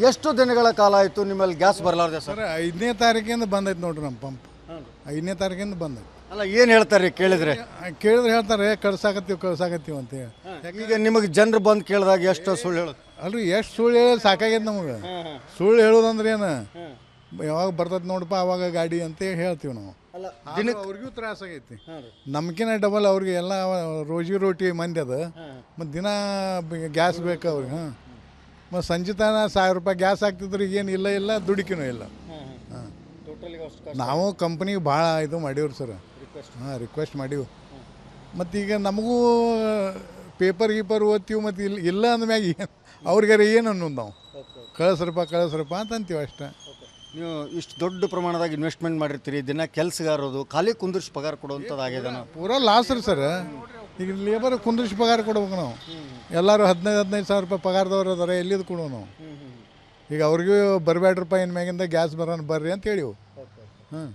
ಎಷ್ಟು ದಿನಗಳ ಕಾಲ ಆಯಿತು ನಿಮ್ಮಲ್ಲಿ ಗ್ಯಾಸ್ ಬರಲಾರ್ದೆ ಸರ್? ಸರ್ 5ನೇ ತಾರೀಕಿಂದ ಬಂದೈತೆ ನೋಡ್ರಿ ನಮ್ಮ ಪಂಪ್. 5ನೇ ತಾರೀಕಿಂದ ಬಂದೈತೆ. ಅಲ್ಲ ಏನು ಹೇಳ್ತಾರೆ ಕೇಳಿದ್ರೆ? ಕೇಳಿದ್ರೆ ಹೇಳ್ತಾರೆ ಕಳ್ಸಾಕತ್ತೀವಿ ಅಂತೇಳಿ. ಈಗ ನಿಮಗೆ ಜನರು ಬಂದು ಕೇಳಿದಾಗ ಎಷ್ಟು ಸುಳ್ಳು ಹೇಳೋದು? ಅಲ್ರಿ ಎಷ್ಟು ಸುಳ್ಳು ಹೇಳೋದು ಸಾಕಾಗೈತೆ ನಮಗೆ. ಸುಳ್ಳು ಹೇಳೋದಂದ್ರೆ ಏನು, ಯಾವಾಗ ಬರ್ತೈತೆ ನೋಡಪ್ಪ ಅವಾಗ ಗಾಡಿ ಅಂತೇಳಿ ಹೇಳ್ತೀವಿ ನಾವು. ಅಲ್ಲ ಅವ್ರಿಗೂ ತ್ರಾಸ ಆಗೈತಿ, ನಮ್ಕಿನ ಡಬಲ್ ಅವ್ರಿಗೆ. ಎಲ್ಲ ರೋಟಿ ಮಂದಿ ಅದು, ಮತ್ತು ದಿನ ಗ್ಯಾಸ್ ಬೇಕು ಅವ್ರಿಗೆ. ಹಾಂ, ಮತ್ತು ಸಂಜೆ ತನ 1000 ರೂಪಾಯಿ ಗ್ಯಾಸ್ ಹಾಕ್ತಿದ್ರು, ಏನು ಇಲ್ಲ ದುಡುಕಿನೂ ಇಲ್ಲ. ಹಾಂ, ನಾವು ಕಂಪ್ನಿಗೆ ಭಾಳ ಇದು ಮಾಡೀವ್ರಿ ಸರ್. ಹಾಂ, ರಿಕ್ವೆಸ್ಟ್ ಮಾಡೀವಿ. ಮತ್ತು ಈಗ ನಮಗೂ ಪೇಪರ್ ಓದ್ತೀವಿ, ಮತ್ತು ಇಲ್ಲ ಅಂದಮ್ಯಾಗ ಏನು ಅವ್ರಿಗಾರ ಏನು ಅನ್ನೋದು ನಾವು ಕಳಿಸ್ರಪ್ಪ ಅಂತ ಅಂತೀವಿ ಅಷ್ಟೇ. ನೀವು ಇಷ್ಟು ದೊಡ್ಡ ಪ್ರಮಾಣದಾಗ ಇನ್ವೆಸ್ಟ್ಮೆಂಟ್ ಮಾಡಿರ್ತೀರಿ, ದಿನ ಕೆಲಸಗಾರದು ಖಾಲಿ ಕುಂದಿರ್ಸಿ ಪಗಾರ ಕೊಡುವಂಥದ್ದು ಆಗಿದೆ ನಾವು. ಪೂರಾ ಲಾಸ್ ರೀ ಸರ್. ಈಗ ಲೇಬರ್ ಕುಂದಿರ್ಸಿ ಪಗಾರ ಕೊಡ್ಬೇಕು ನಾವು. ಎಲ್ಲರೂ 15,000 ಸಾವಿರ ರೂಪಾಯಿ ಪಗಾರದವ್ರು ಅದಾರೆ, ಎಲ್ಲಿದು ಕೊಡುವ ನಾವು. ಈಗ ಅವ್ರಿಗೂ ಬರಬೇಡ್ರಪ್ಪ ಇನ್ನು ಮ್ಯಾಗಿಂದ ಗ್ಯಾಸ್ ಬರ್ರಿ ಅಂತ ಹೇಳಿವು. ಹಾಂ.